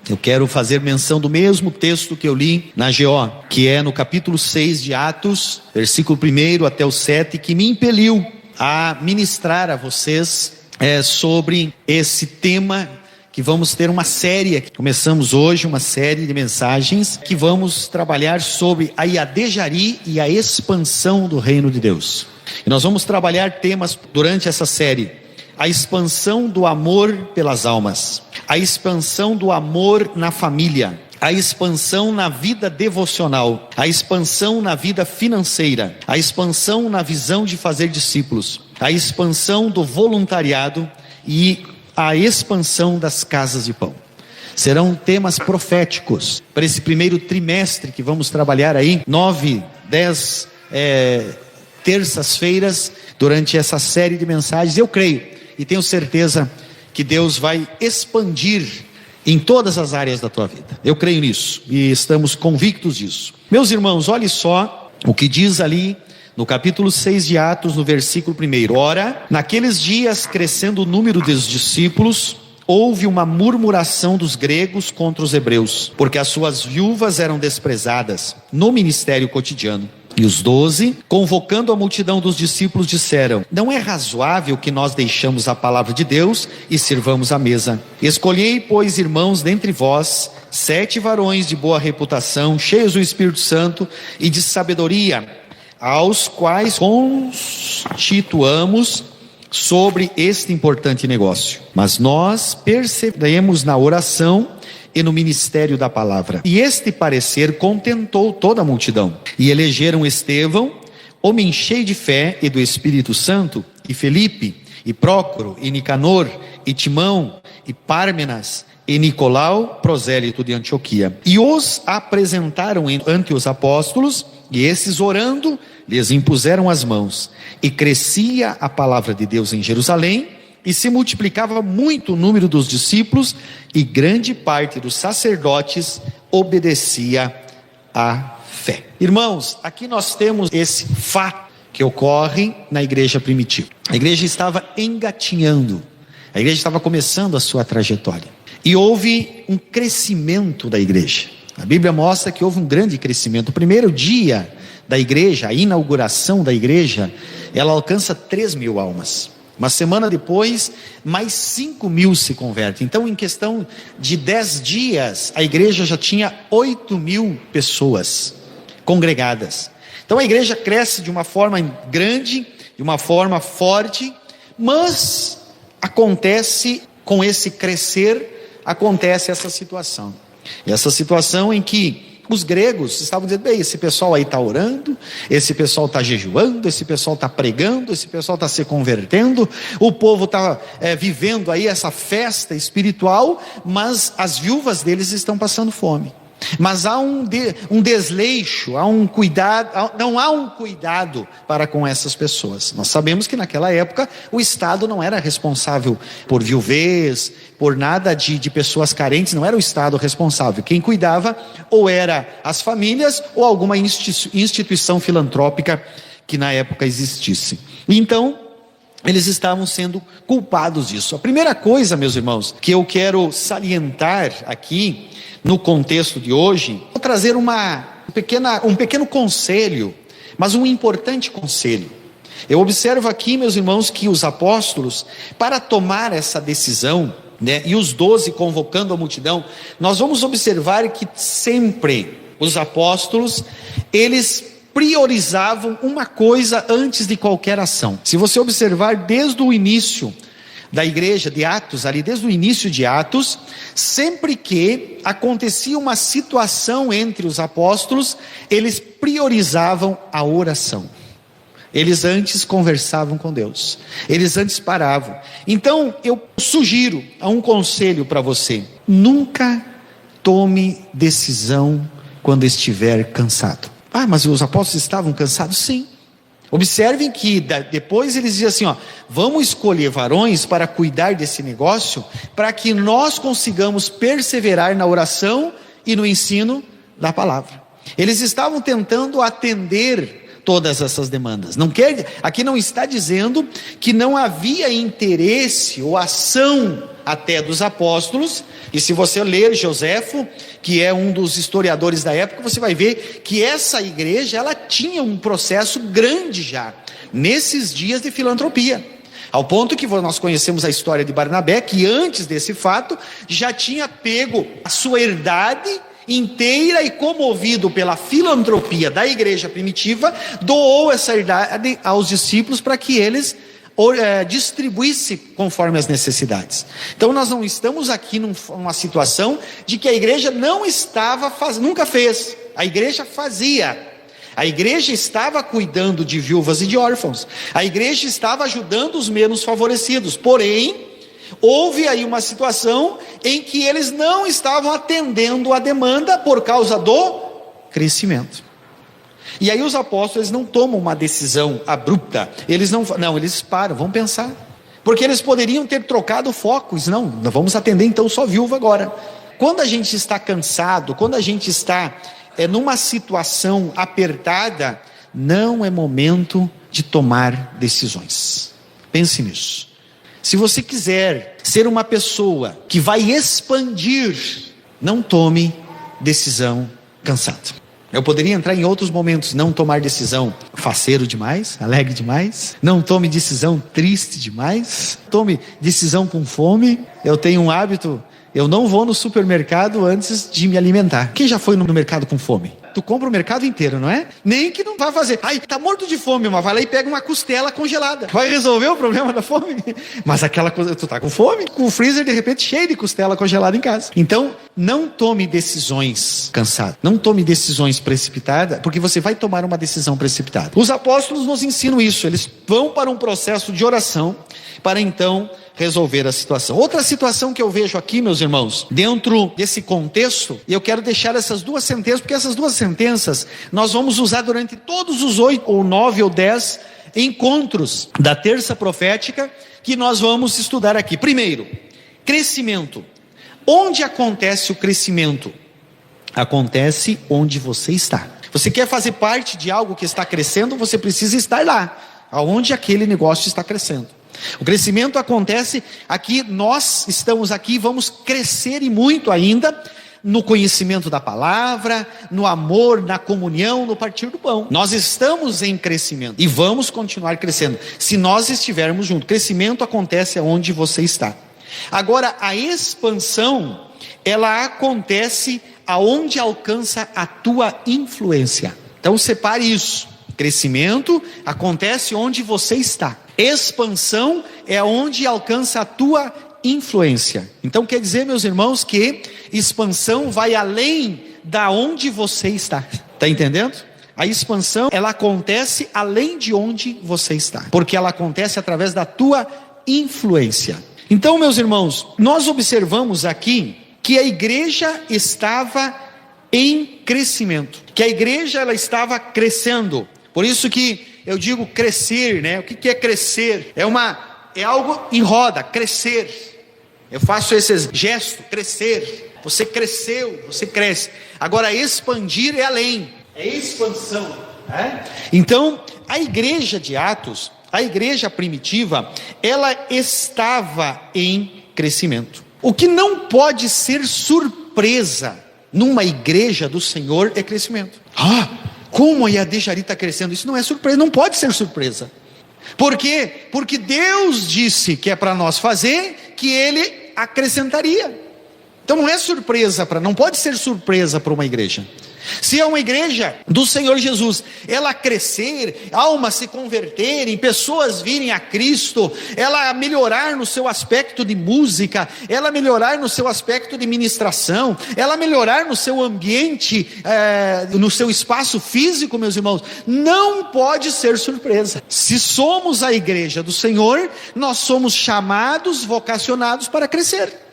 Eu quero fazer menção do mesmo texto que eu li na GO, que é no capítulo 6 de Atos, versículo 1 até o 7, que me impeliu a ministrar a vocês sobre esse tema, que vamos ter uma série. Começamos hoje uma série de mensagens que vamos trabalhar sobre a iadejari e a expansão do reino de Deus. E nós vamos trabalhar temas durante essa série: a expansão do amor pelas almas, a expansão do amor na família, a expansão na vida devocional, a expansão na vida financeira, a expansão na visão de fazer discípulos, a expansão do voluntariado e a expansão das casas de pão. Serão temas proféticos para esse primeiro trimestre que vamos trabalhar aí, 9, 10 terças-feiras, durante essa série de mensagens. Eu creio e tenho certeza que Deus vai expandir em todas as áreas da tua vida. Eu creio nisso e estamos convictos disso. Meus irmãos, olhe só o que diz ali no capítulo 6 de Atos, no versículo 1. Ora, naqueles dias, crescendo o número dos discípulos, houve uma murmuração dos gregos contra os hebreus, porque as suas viúvas eram desprezadas no ministério cotidiano. E os 12, convocando a multidão dos discípulos, disseram: não é razoável que nós deixamos a palavra de Deus e sirvamos a mesa. Escolhei, pois, irmãos, dentre vós, 7 varões de boa reputação, cheios do Espírito Santo e de sabedoria, aos quais constituamos sobre este importante negócio. Mas nós perseveremos na oração e no ministério da palavra. E este parecer contentou toda a multidão. E elegeram Estevão, homem cheio de fé e do Espírito Santo, e Felipe, e Prócoro, e Nicanor, e Timão, e Pármenas, e Nicolau, prosélito de Antioquia. E os apresentaram ante os apóstolos, e esses, orando, lhes impuseram as mãos. E crescia a palavra de Deus em Jerusalém, e se multiplicava muito o número dos discípulos, e grande parte dos sacerdotes obedecia à fé. Irmãos, aqui nós temos esse fato que ocorre na igreja primitiva. A igreja estava engatinhando, a igreja estava começando a sua trajetória, e houve um crescimento da igreja. A Bíblia mostra que houve um grande crescimento. O primeiro dia da igreja, a inauguração da igreja, ela alcança 3.000 almas. Uma semana depois, mais 5.000 se convertem. Então, em questão de 10 dias, a igreja já tinha 8.000 pessoas congregadas. Então, a igreja cresce de uma forma grande, de uma forma forte, mas acontece, com esse crescer, acontece essa situação. E essa situação em que os gregos estavam dizendo: bem, esse pessoal aí está orando, esse pessoal está jejuando, esse pessoal está pregando, esse pessoal está se convertendo, o povo está vivendo aí essa festa espiritual, mas as viúvas deles estão passando fome. Mas há um desleixo, há um cuidado, não há um cuidado para com essas pessoas. Nós sabemos que naquela época o Estado não era responsável por viuvez, por nada de pessoas carentes, não era o Estado responsável. Quem cuidava ou era as famílias ou alguma instituição filantrópica que na época existisse. Então, eles estavam sendo culpados disso. A primeira coisa, meus irmãos, que eu quero salientar aqui no contexto de hoje, vou trazer um pequeno conselho, mas um importante conselho. Eu observo aqui, meus irmãos, que os apóstolos, para tomar essa decisão, e os 12 convocando a multidão, nós vamos observar que sempre os apóstolos, eles priorizavam uma coisa antes de qualquer ação. Se você observar desde o início da igreja de Atos, ali desde o início de Atos, sempre que acontecia uma situação entre os apóstolos, eles priorizavam a oração. Eles antes conversavam com Deus, eles antes paravam. Então eu sugiro um conselho para você: nunca tome decisão quando estiver cansado. Ah, mas os apóstolos estavam cansados? Sim. Observem que depois eles dizem assim, vamos escolher varões para cuidar desse negócio, para que nós consigamos perseverar na oração e no ensino da palavra. Eles estavam tentando atender todas essas demandas. Aqui não está dizendo que não havia interesse ou ação até dos apóstolos, e se você ler Joséfo, que é um dos historiadores da época, você vai ver que essa igreja, ela tinha um processo grande já, nesses dias de filantropia, ao ponto que nós conhecemos a história de Barnabé, que antes desse fato, já tinha pego a sua herdade inteira e, comovido pela filantropia da igreja primitiva, doou essa herdade aos discípulos para que eles distribuísse conforme as necessidades. Então nós não estamos aqui numa situação de que a igreja não estava nunca fez, a igreja fazia, a igreja estava cuidando de viúvas e de órfãos, a igreja estava ajudando os menos favorecidos, porém houve aí uma situação em que eles não estavam atendendo a demanda por causa do crescimento. E aí os apóstolos não tomam uma decisão abrupta, eles eles param, vão pensar, porque eles poderiam ter trocado focos, não vamos atender então só viúva agora. Quando a gente está cansado, quando a gente está numa situação apertada, não é momento de tomar decisões. Pense nisso. Se você quiser ser uma pessoa que vai expandir, não tome decisão cansado. Eu poderia entrar em outros momentos, não tomar decisão faceiro demais, alegre demais, não tome decisão triste demais, tome decisão com fome. Eu tenho um hábito, eu não vou no supermercado antes de me alimentar. Quem já foi no mercado com fome? Tu compra o mercado inteiro, não é? Nem que não vai fazer. Ai, tá morto de fome, mas vai lá e pega uma costela congelada. Vai resolver o problema da fome? Mas aquela coisa, tu tá com fome, com o freezer de repente cheio de costela congelada em casa. Então, não tome decisões cansadas. Não tome decisões precipitadas, porque você vai tomar uma decisão precipitada. Os apóstolos nos ensinam isso. Eles vão para um processo de oração para então resolver a situação. Outra situação que eu vejo aqui, meus irmãos, dentro desse contexto, e eu quero deixar essas duas sentenças, porque essas duas sentenças nós vamos usar durante todos os 8 ou 9 ou 10 encontros da terça profética que nós vamos estudar aqui. Primeiro, crescimento. Onde acontece o crescimento? Acontece onde você está. Você quer fazer parte de algo que está crescendo, você precisa estar lá, aonde aquele negócio está crescendo. O crescimento acontece aqui, nós estamos aqui, vamos crescer e muito ainda no conhecimento da palavra, no amor, na comunhão, no partir do pão. Nós estamos em crescimento e vamos continuar crescendo se nós estivermos juntos. Crescimento acontece onde você está. Agora, a expansão, ela acontece aonde alcança a tua influência. Então separe isso. Crescimento acontece onde você está. Expansão é onde alcança a tua influência. Então quer dizer, meus irmãos, que expansão vai além da onde você está. Está entendendo? A expansão, ela acontece além de onde você está, porque ela acontece através da tua influência. Então, meus irmãos, nós observamos aqui que a igreja estava em crescimento, que a igreja ela estava crescendo. Por isso que eu digo crescer, né? O que é crescer? É algo em roda, crescer. Eu faço esse gesto, crescer. Você cresceu, você cresce. Agora expandir é além, é expansão, né? Então, a igreja de Atos, a igreja primitiva, ela estava em crescimento. O que não pode ser surpresa numa igreja do Senhor é crescimento. Como a IAD Jari está crescendo? Isso não é surpresa, não pode ser surpresa. Por quê? Porque Deus disse que é para nós fazer, que Ele acrescentaria. Então não é surpresa, não pode ser surpresa para uma igreja. Se é uma igreja do Senhor Jesus, ela crescer, almas se converterem, pessoas virem a Cristo, ela melhorar no seu aspecto de música, ela melhorar no seu aspecto de ministração, ela melhorar no seu ambiente, no seu espaço físico, meus irmãos, não pode ser surpresa. Se somos a igreja do Senhor, nós somos chamados, vocacionados para crescer.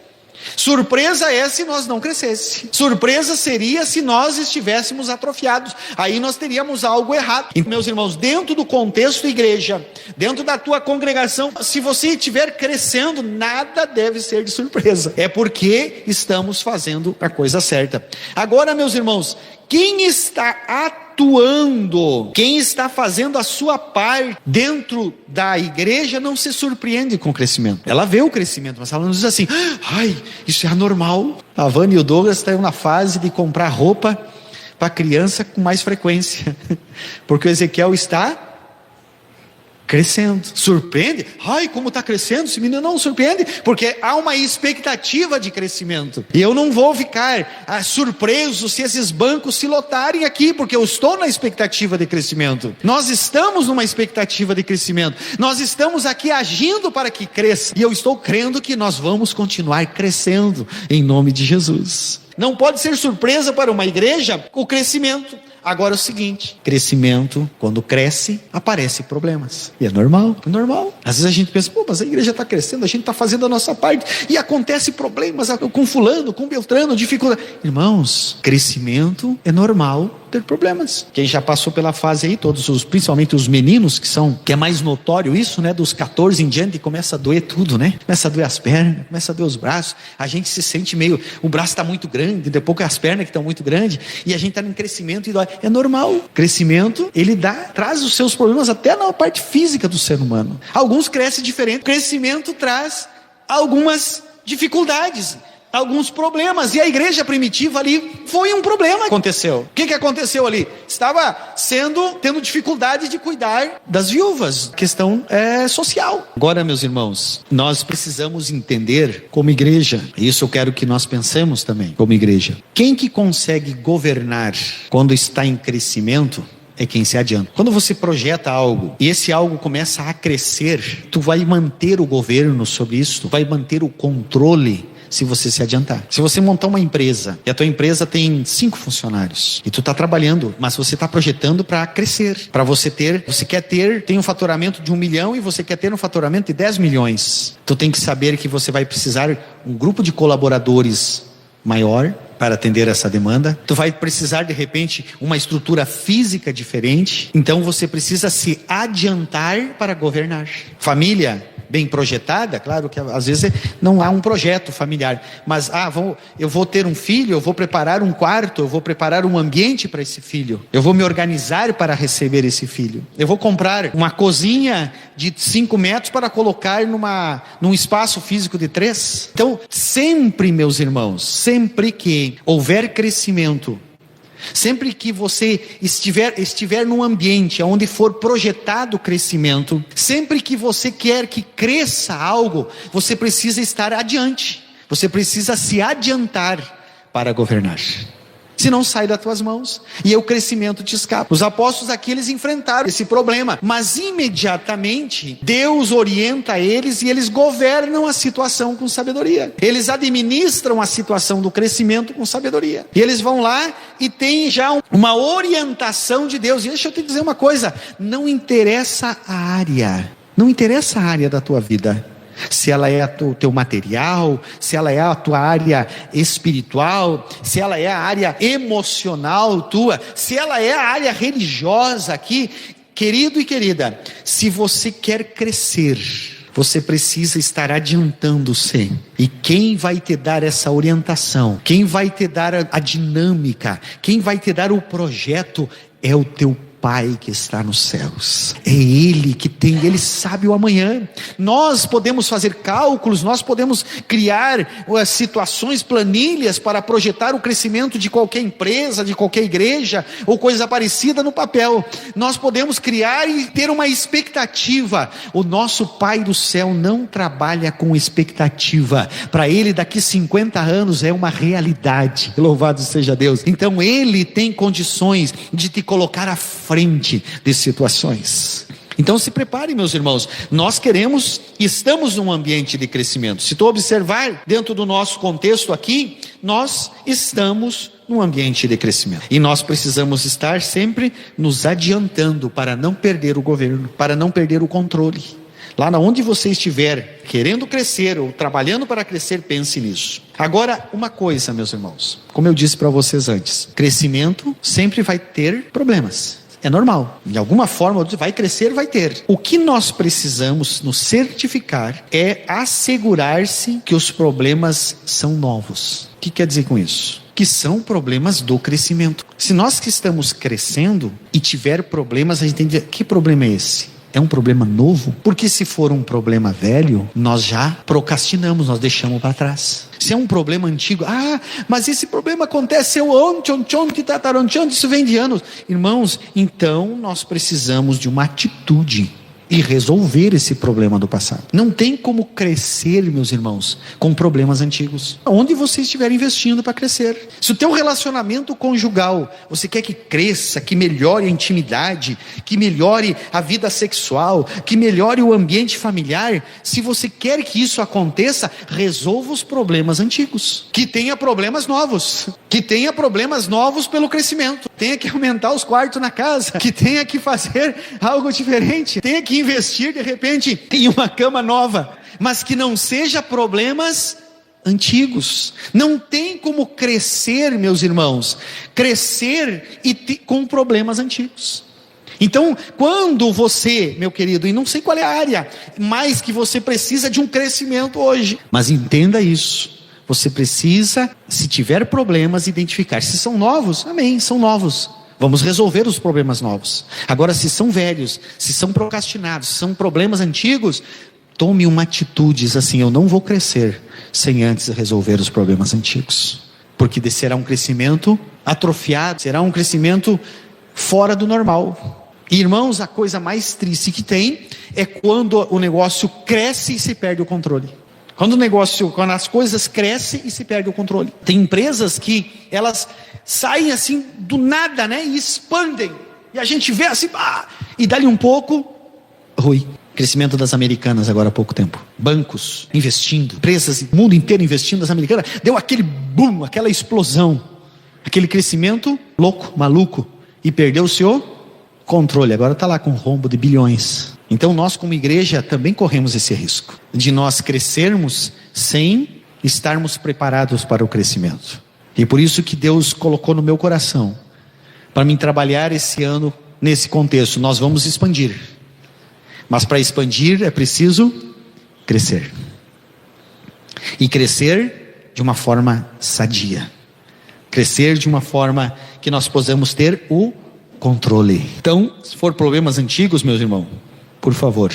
Surpresa é se nós não crescêssemos. Surpresa seria se nós estivéssemos atrofiados. Aí nós teríamos algo errado. E, meus irmãos, dentro do contexto igreja, dentro da tua congregação, se você estiver crescendo, nada deve ser de surpresa. É porque estamos fazendo a coisa certa. Agora, meus irmãos, Quem está atuando, quem está fazendo a sua parte dentro da igreja não se surpreende com o crescimento. Ela vê o crescimento, mas ela não diz assim: ai, isso é anormal. A Vânia e o Douglas estão na fase de comprar roupa para criança com mais frequência, porque o Ezequiel está crescendo. Surpreende? Ai, como está crescendo esse menino? Não surpreende, porque há uma expectativa de crescimento. E eu não vou ficar surpreso se esses bancos se lotarem aqui, porque eu estou na expectativa de crescimento. Nós estamos numa expectativa de crescimento. Nós estamos aqui agindo para que cresça. E eu estou crendo que nós vamos continuar crescendo em nome de Jesus. Não pode ser surpresa para uma igreja o crescimento. Agora é o seguinte: crescimento, quando cresce, aparecem problemas. E é normal, é normal. Às vezes a gente pensa: pô, mas a igreja está crescendo, a gente está fazendo a nossa parte, e acontece problemas com fulano, com Beltrano, dificuldade. Irmãos, crescimento é normal ter problemas. Quem já passou pela fase aí, principalmente os meninos, que é mais notório isso, né? Dos 14 em diante, começa a doer tudo, né? Começa a doer as pernas, começa a doer os braços. A gente se sente meio, o braço está muito grande, depois que as pernas que estão muito grandes, e a gente está em crescimento e dói. É normal. Crescimento, ele traz os seus problemas até na parte física do ser humano. Alguns crescem diferente. Crescimento traz algumas dificuldades, alguns problemas, e a igreja primitiva ali foi um problema. Aconteceu. O que aconteceu ali? Estava tendo dificuldade de cuidar das viúvas. Questão social. Agora, meus irmãos, nós precisamos entender como igreja, isso eu quero que nós pensemos também como igreja. Quem que consegue governar quando está em crescimento é quem se adianta. Quando você projeta algo e esse algo começa a crescer, tu vai manter o governo sobre isso, tu vai manter o controle se você se adiantar. Se você montar uma empresa e a tua empresa tem 5 funcionários e tu está trabalhando, mas você está projetando para crescer, para você tem um faturamento de 1 milhão e você quer ter um faturamento de 10 milhões. Tu tem que saber que você vai precisar um grupo de colaboradores maior para atender essa demanda. Tu vai precisar de repente uma estrutura física diferente. Então você precisa se adiantar para governar. Família bem projetada, claro que às vezes não há um projeto familiar, mas eu vou ter um filho, eu vou preparar um quarto, eu vou preparar um ambiente para esse filho, eu vou me organizar para receber esse filho, eu vou comprar uma cozinha de 5 metros para colocar num espaço físico de 3. Então, sempre, meus irmãos, sempre que houver crescimento, sempre que você estiver num ambiente onde for projetado o crescimento, sempre que você quer que cresça algo, você precisa estar adiante, você precisa se adiantar para governar. Senão sai das tuas mãos e o crescimento te escapa. Os apóstolos aqui, eles enfrentaram esse problema, mas imediatamente Deus orienta eles e eles governam a situação com sabedoria. Eles administram a situação do crescimento com sabedoria. E eles vão lá e tem já uma orientação de Deus. E deixa eu te dizer uma coisa: não interessa a área da tua vida. Se ela é o teu material, se ela é a tua área espiritual, se ela é a área emocional tua, se ela é a área religiosa aqui, querido e querida, se você quer crescer, você precisa estar adiantando-se. E quem vai te dar essa orientação, quem vai te dar a dinâmica, quem vai te dar o projeto é o teu Pai que está nos céus. É Ele Ele sabe o amanhã. Nós podemos fazer cálculos, nós podemos criar situações, planilhas para projetar o crescimento de qualquer empresa, de qualquer igreja, ou coisa parecida no papel. Nós podemos criar e ter uma expectativa. O nosso Pai do céu não trabalha com expectativa. Para Ele daqui 50 anos é uma realidade. Louvado seja Deus. Então Ele tem condições de te colocar à frente de situações. Então se prepare, meus irmãos. Nós estamos num ambiente de crescimento. Se tu observar dentro do nosso contexto aqui, nós estamos num ambiente de crescimento. E nós precisamos estar sempre nos adiantando para não perder o governo, para não perder o controle. Lá onde você estiver querendo crescer ou trabalhando para crescer, pense nisso. Agora, uma coisa, meus irmãos, como eu disse para vocês antes, crescimento sempre vai ter problemas. É normal, de alguma forma vai crescer, vai ter. O que nós precisamos nos certificar é assegurar-se que os problemas são novos. O que quer dizer com isso? O que são problemas do crescimento. Se nós que estamos crescendo e tiver problemas, a gente tem que dizer, que problema é esse? É um problema novo? Porque se for um problema velho, nós já procrastinamos, nós deixamos para trás. Se é um problema antigo, mas esse problema aconteceu ontem, isso vem de anos. Irmãos, então nós precisamos de uma atitude e resolver esse problema do passado. Não tem como crescer, meus irmãos, com problemas antigos. Onde você estiver investindo para crescer. Se o teu relacionamento conjugal, você quer que cresça, que melhore a intimidade, que melhore a vida sexual, que melhore o ambiente familiar, se você quer que isso aconteça, resolva os problemas antigos. Que tenha problemas novos. Que tenha problemas novos pelo crescimento. Tenha que aumentar os quartos na casa. Que tenha que fazer algo diferente. Tenha que investir de repente em uma cama nova, mas que não seja problemas antigos. Não tem como crescer, meus irmãos, crescer com problemas antigos. Então, quando você, meu querido, e não sei qual é a área, mas que você precisa de um crescimento hoje, mas entenda isso, você precisa, se tiver problemas, identificar. Se são novos, amém, são novos. Vamos resolver os problemas novos. Agora, se são velhos, se são procrastinados, se são problemas antigos, tome uma atitude, diz assim, eu não vou crescer sem antes resolver os problemas antigos. Porque será um crescimento atrofiado, será um crescimento fora do normal. E, irmãos, a coisa mais triste que tem é quando o negócio cresce e se perde o controle. Quando as coisas crescem e se perde o controle. Tem empresas que elas saem assim do nada, né? E expandem. E a gente vê assim, e dali um pouco, ruim. Crescimento das americanas agora há pouco tempo. Bancos investindo, empresas, o mundo inteiro investindo nas americanas. Deu aquele boom, aquela explosão. Aquele crescimento louco, maluco. E perdeu o seu controle. Agora está lá com um rombo de bilhões. Então nós como igreja também corremos esse risco. De nós crescermos sem estarmos preparados para o crescimento. E por isso que Deus colocou no meu coração, para mim trabalhar esse ano nesse contexto. Nós vamos expandir, mas para expandir é preciso crescer, e crescer de uma forma sadia, crescer de uma forma que nós possamos ter o controle. Então, se for problemas antigos, meus irmãos, por favor,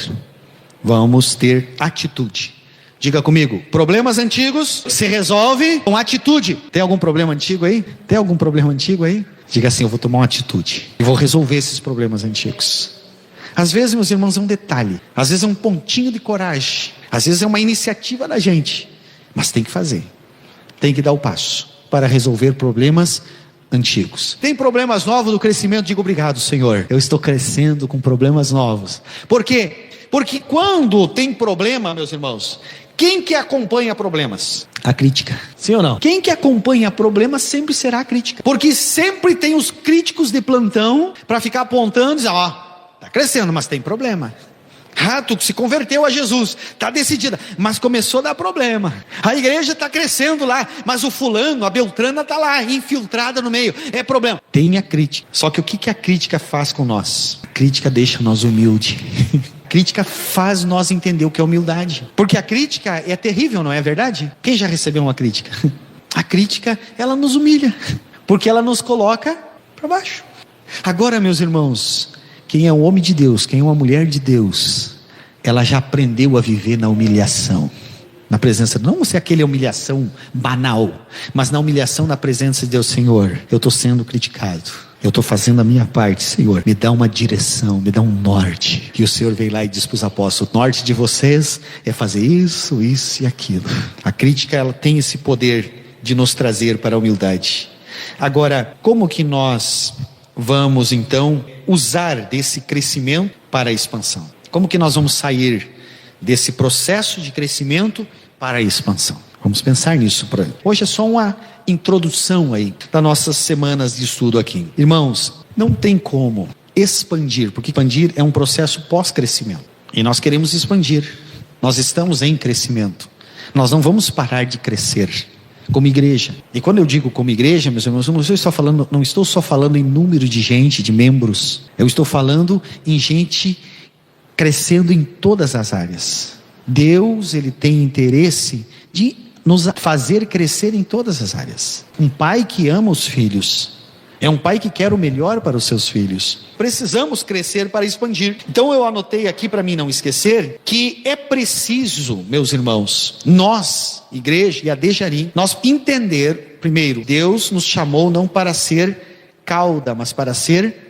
vamos ter atitude. Diga comigo, problemas antigos se resolve com atitude. Tem algum problema antigo aí? Tem algum problema antigo aí? Diga assim, eu vou tomar uma atitude e vou resolver esses problemas antigos. Às vezes, meus irmãos, é um detalhe. Às vezes é um pontinho de coragem. Às vezes é uma iniciativa da gente. Mas tem que fazer. Tem que dar o passo para resolver problemas antigos. Tem problemas novos do crescimento? Diga obrigado, Senhor. Eu estou crescendo com problemas novos. Por quê? Porque quando tem problema, meus irmãos, quem que acompanha problemas? A crítica. Sim ou não? Quem que acompanha problemas sempre será a crítica. Porque sempre tem os críticos de plantão para ficar apontando e dizer, está crescendo, mas tem problema. Tu se converteu a Jesus, está decidida, mas começou a dar problema. A igreja está crescendo lá, mas o fulano, a Beltrana está lá, infiltrada no meio, é problema. Tem a crítica, só que o que a crítica faz com nós? A crítica deixa nós humildes. A crítica faz nós entender o que é humildade. Porque a crítica é terrível, não é verdade? Quem já recebeu uma crítica? A crítica, ela nos humilha, porque ela nos coloca para baixo. Agora, meus irmãos, quem é um homem de Deus, quem é uma mulher de Deus, ela já aprendeu a viver na humilhação, na presença, não ser aquela humilhação banal, mas na humilhação na presença de Deus. Senhor, eu estou sendo criticado, eu estou fazendo a minha parte, Senhor, me dá uma direção, me dá um norte. E o Senhor veio lá e diz para os apóstolos, o norte de vocês é fazer isso, isso e aquilo. A crítica, ela tem esse poder de nos trazer para a humildade. Agora, como que nós vamos então usar desse crescimento para a expansão? Como que nós vamos sair desse processo de crescimento para a expansão? Vamos pensar nisso. Hoje é só uma introdução aí das nossas semanas de estudo aqui. Irmãos, não tem como expandir, porque expandir é um processo pós-crescimento. E nós queremos expandir. Nós estamos em crescimento. Nós não vamos parar de crescer como igreja. E quando eu digo como igreja, meus irmãos, eu não estou só falando em número de gente, de membros. Eu estou falando em gente crescendo em todas as áreas. Deus, Ele tem interesse de nos fazer crescer em todas as áreas. Um pai que ama os filhos é um pai que quer o melhor para os seus filhos. Precisamos crescer para expandir. Então eu anotei aqui para mim não esquecer que é preciso, meus irmãos, nós, igreja e AD nós entender, primeiro, Deus nos chamou não para ser cauda, mas para ser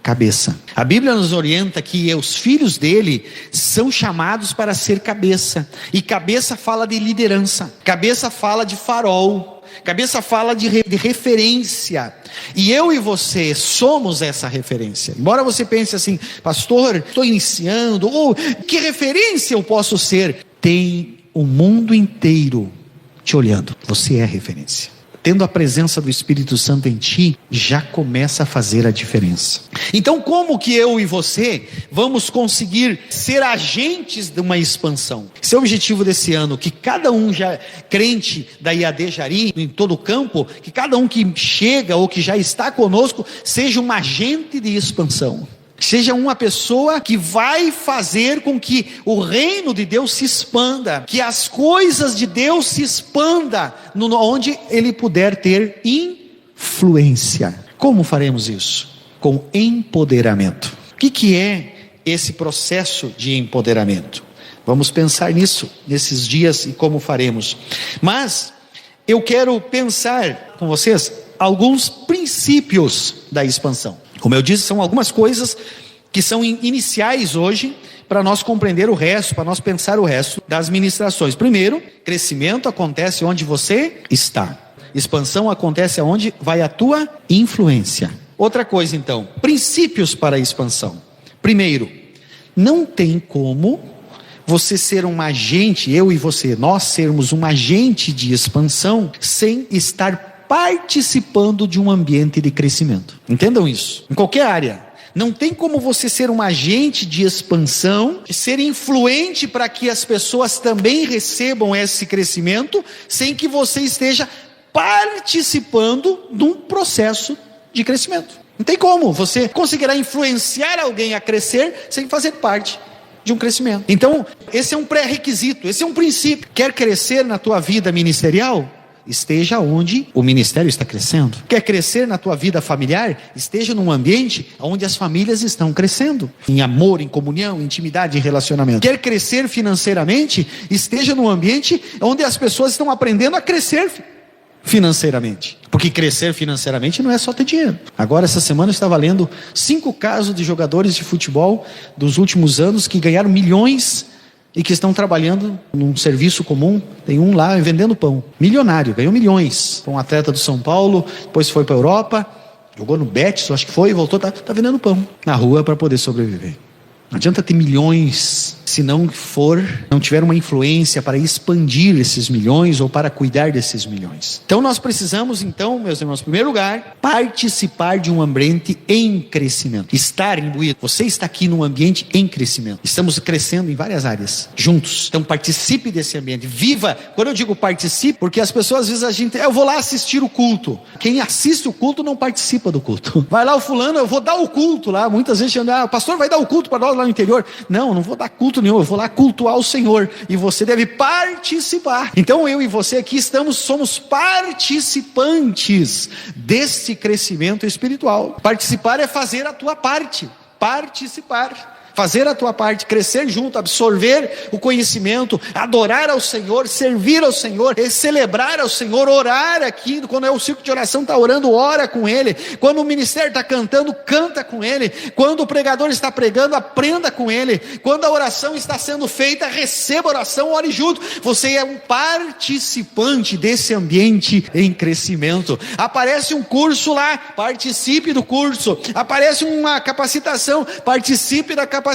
cabeça. A Bíblia nos orienta que os filhos dele são chamados para ser cabeça. E cabeça fala de liderança. Cabeça fala de farol. Cabeça fala de referência. E eu e você somos essa referência. Embora você pense assim, pastor, estou iniciando, que referência eu posso ser? Tem o mundo inteiro te olhando. Você é referência. Tendo a presença do Espírito Santo em ti, já começa a fazer a diferença. Então, como que eu e você vamos conseguir ser agentes de uma expansão? Esse é o objetivo desse ano, que cada um já crente da IAD Jari, em todo o campo, que cada um que chega ou que já está conosco, seja um agente de expansão. Seja uma pessoa que vai fazer com que o reino de Deus se expanda, que as coisas de Deus se expanda, onde ele puder ter influência. Como faremos isso? Com empoderamento. O que é esse processo de empoderamento? Vamos pensar nisso, nesses dias, e como faremos. Mas eu quero pensar com vocês alguns princípios da expansão. Como eu disse, são algumas coisas que são iniciais hoje para nós compreender o resto, para nós pensar o resto das ministrações. Primeiro, crescimento acontece onde você está. Expansão acontece onde vai a tua influência. Outra coisa então, princípios para a expansão. Primeiro, não tem como você ser um agente, eu e você, nós sermos um agente de expansão sem estar participando de um ambiente de crescimento. Entendam isso. Em qualquer área. Não tem como você ser um agente de expansão, ser influente para que as pessoas também recebam esse crescimento, sem que você esteja participando de um processo de crescimento. Não tem como. Você conseguirá influenciar alguém a crescer sem fazer parte de um crescimento. Então, esse é um pré-requisito, esse é um princípio. Quer crescer na tua vida ministerial? Esteja onde o ministério está crescendo. Quer crescer na tua vida familiar? Esteja num ambiente onde as famílias estão crescendo. Em amor, em comunhão, em intimidade, em relacionamento. Quer crescer financeiramente? Esteja num ambiente onde as pessoas estão aprendendo a crescer financeiramente. Porque crescer financeiramente não é só ter dinheiro. Agora, essa semana eu estava lendo 5 casos de jogadores de futebol dos últimos anos que ganharam milhões e que estão trabalhando num serviço comum. Tem um lá vendendo pão, milionário, ganhou milhões. Foi um atleta do São Paulo, depois foi para a Europa, jogou no Betis, acho que foi, voltou, tá vendendo pão na rua para poder sobreviver. Não adianta ter milhões se não tiver uma influência para expandir esses milhões ou para cuidar desses milhões. Então nós precisamos, meus irmãos, em primeiro lugar, participar de um ambiente em crescimento. Estar imbuído. Você está aqui num ambiente em crescimento. Estamos crescendo em várias áreas, juntos. Então participe desse ambiente. Viva. Quando eu digo participe, porque as pessoas às vezes eu vou lá assistir o culto. Quem assiste o culto não participa do culto. Vai lá o fulano, eu vou dar o culto lá. Muitas vezes o pastor vai dar o culto para nós lá no interior. Não vou dar culto nenhum, eu vou lá cultuar o Senhor, e você deve participar. Então eu e você aqui somos participantes desse crescimento espiritual. Participar é fazer a tua parte. Participar, fazer a tua parte, crescer junto, absorver o conhecimento, adorar ao Senhor, servir ao Senhor, celebrar ao Senhor, orar aqui, quando é o círculo de oração, está orando, ora com Ele, quando o ministério está cantando, canta com Ele, quando o pregador está pregando, aprenda com Ele, quando a oração está sendo feita, receba a oração, ore junto. Você é um participante desse ambiente em crescimento. Aparece um curso lá, participe do curso. Aparece uma capacitação, participe da capacitação.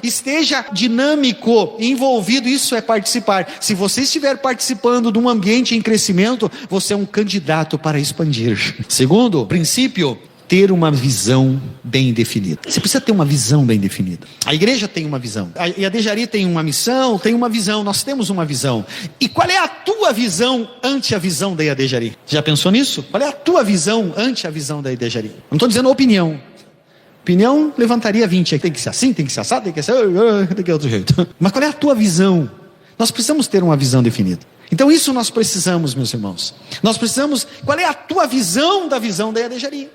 Esteja dinâmico, envolvido, isso é participar. Se você estiver participando de um ambiente em crescimento, você é um candidato para expandir. Segundo princípio, ter uma visão bem definida. Você precisa ter uma visão bem definida. A igreja tem uma visão. A IAD Jari tem uma missão, tem uma visão. Nós temos uma visão. E qual é a tua visão ante a visão da IAD Jari? Já pensou nisso? Qual é a tua visão ante a visão da IAD Jari? Não estou dizendo opinião. Opinião levantaria 20. Tem que ser assim, tem que ser assado, tem que ser outro jeito. Mas qual é a tua visão? Nós precisamos ter uma visão definida. Então isso nós precisamos, meus irmãos. Nós precisamos, qual é a tua visão da EADjari?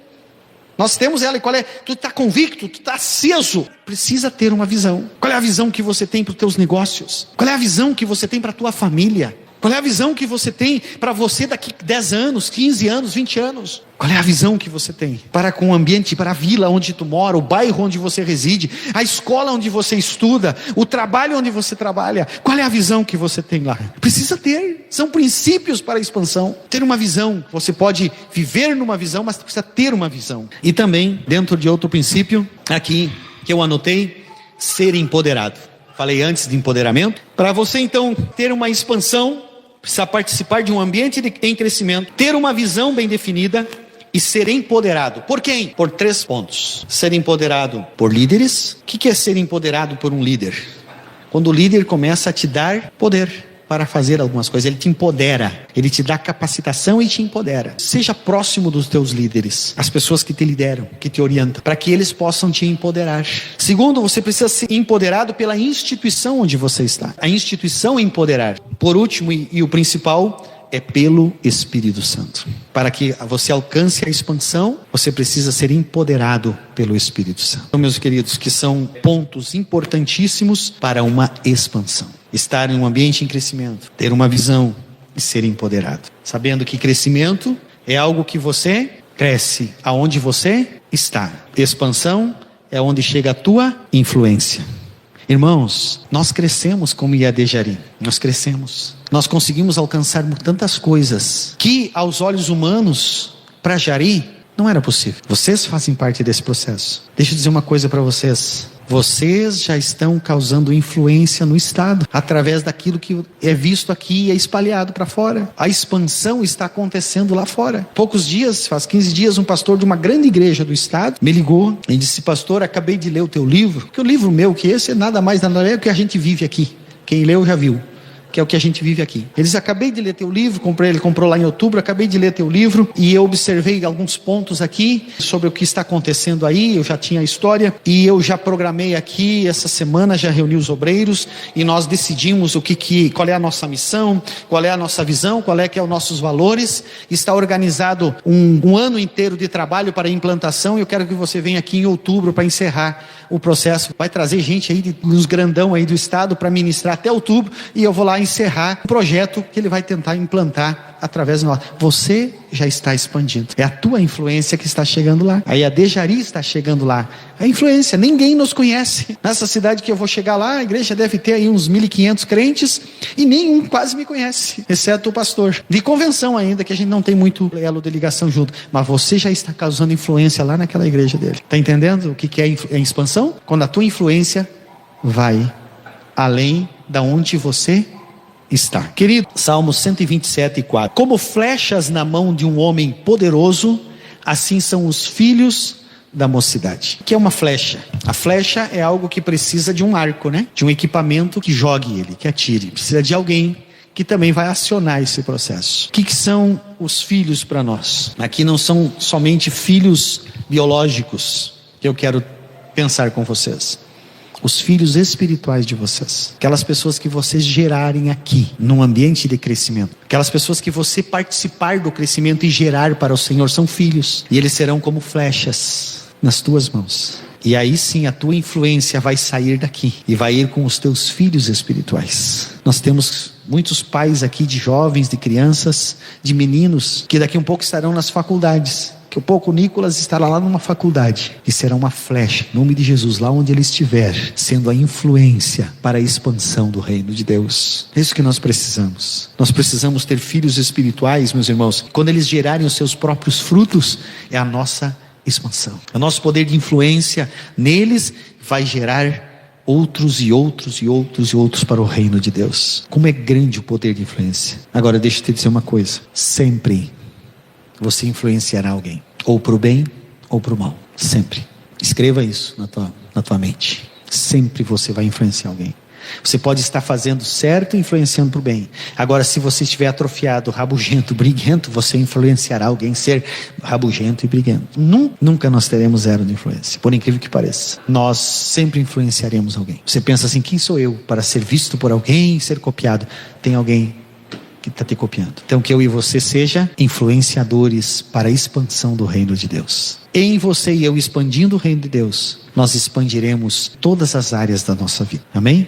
Nós temos ela, e qual é? Tu está convicto, tu está aceso. Precisa ter uma visão. Qual é a visão que você tem para os teus negócios? Qual é a visão que você tem para a tua família? Qual é a visão que você tem para você daqui 10 anos, 15 anos, 20 anos? Qual é a visão que você tem para com o ambiente, para a vila onde tu mora, o bairro onde você reside, a escola onde você estuda, o trabalho onde você trabalha? Qual é a visão que você tem lá? Precisa ter, são princípios para a expansão. Ter uma visão, você pode viver numa visão, mas precisa ter uma visão. E também, dentro de outro princípio, aqui, que eu anotei, ser empoderado. Falei antes de empoderamento. Para você então ter uma expansão, precisa participar de um ambiente em crescimento, ter uma visão bem definida e ser empoderado. Por quem? Por 3 pontos. Ser empoderado por líderes. O que é ser empoderado por um líder? Quando o líder começa a te dar poder para fazer algumas coisas, ele te empodera, ele te dá capacitação e te empodera. Seja próximo dos teus líderes, as pessoas que te lideram, que te orientam, para que eles possam te empoderar. Segundo, você precisa ser empoderado pela instituição onde você está. A instituição é empoderar. Por último, e o principal, é pelo Espírito Santo. Para que você alcance a expansão, você precisa ser empoderado pelo Espírito Santo. Então, meus queridos, que são pontos importantíssimos para uma expansão. Estar em um ambiente em crescimento, ter uma visão e ser empoderado. Sabendo que crescimento é algo que você cresce aonde você está. Expansão é onde chega a tua influência. Irmãos, nós crescemos como EADjari. Nós crescemos. Nós conseguimos alcançar tantas coisas que aos olhos humanos, para Jari, não era possível. Vocês fazem parte desse processo. Deixa eu dizer uma coisa para vocês. Vocês já estão causando influência no Estado, através daquilo que é visto aqui e é espalhado para fora. A expansão está acontecendo lá fora. Poucos dias, faz 15 dias, um pastor de uma grande igreja do Estado me ligou e disse: pastor, acabei de ler o teu livro. Que o livro meu, que esse é nada mais nada menos do que a gente vive aqui. Quem leu já viu. Que é o que a gente vive aqui. Eles: acabei de ler teu livro, ele comprou lá em outubro, acabei de ler teu livro e eu observei alguns pontos aqui sobre o que está acontecendo aí. Eu já tinha a história e eu já programei aqui essa semana, já reuni os obreiros e nós decidimos qual é a nossa missão, qual é a nossa visão, qual é que é os nossos valores. Está organizado um ano inteiro de trabalho para a implantação e eu quero que você venha aqui em outubro para encerrar o processo. Vai trazer gente aí dos grandão aí do estado para ministrar até outubro e eu vou lá encerrar o projeto que ele vai tentar implantar através de nós. Você já está expandindo. É a tua influência que está chegando lá. A EADjari está chegando lá. A influência, ninguém nos conhece. Nessa cidade que eu vou chegar lá, a igreja deve ter aí uns 1.500 crentes e nenhum quase me conhece, exceto o pastor. De convenção ainda, que a gente não tem muito elo de ligação junto. Mas você já está causando influência lá naquela igreja dele. Está entendendo o que é a expansão? Quando a tua influência vai além da onde você está. Querido, Salmo 127:4. Como flechas na mão de um homem poderoso, assim são os filhos da mocidade. O que é uma flecha? A flecha é algo que precisa de um arco, né? De um equipamento que jogue ele, que atire. Precisa de alguém que também vai acionar esse processo. O que são os filhos para nós? Aqui não são somente filhos biológicos que eu quero pensar com vocês. Os filhos espirituais de vocês, aquelas pessoas que vocês gerarem aqui, num ambiente de crescimento, aquelas pessoas que você participar do crescimento e gerar para o Senhor, são filhos, e eles serão como flechas nas tuas mãos, e aí sim a tua influência vai sair daqui, e vai ir com os teus filhos espirituais. Nós temos muitos pais aqui de jovens, de crianças, de meninos, que daqui um pouco estarão nas faculdades. Daqui a pouco o Nicolas estará lá numa faculdade e será uma flecha, em nome de Jesus, lá onde ele estiver, sendo a influência para a expansão do reino de Deus. É isso que nós precisamos. Nós precisamos ter filhos espirituais, meus irmãos. Quando eles gerarem os seus próprios frutos, é a nossa expansão. O nosso poder de influência neles vai gerar outros e outros e outros e outros para o reino de Deus. Como é grande o poder de influência. Agora deixa eu te dizer uma coisa. Sempre você influenciará alguém, ou para o bem ou para o mal, sempre. Escreva isso na tua mente. Sempre você vai influenciar alguém. Você pode estar fazendo certo e influenciando para o bem. Agora, se você estiver atrofiado, rabugento, briguento, você influenciará alguém a ser rabugento e briguento. Nunca nós teremos zero de influência, por incrível que pareça. Nós sempre influenciaremos alguém. Você pensa assim: quem sou eu para ser visto por alguém e ser copiado? Tem alguém que está te copiando. Então que eu e você seja influenciadores para a expansão do reino de Deus. Em você e eu expandindo o reino de Deus, nós expandiremos todas as áreas da nossa vida. Amém?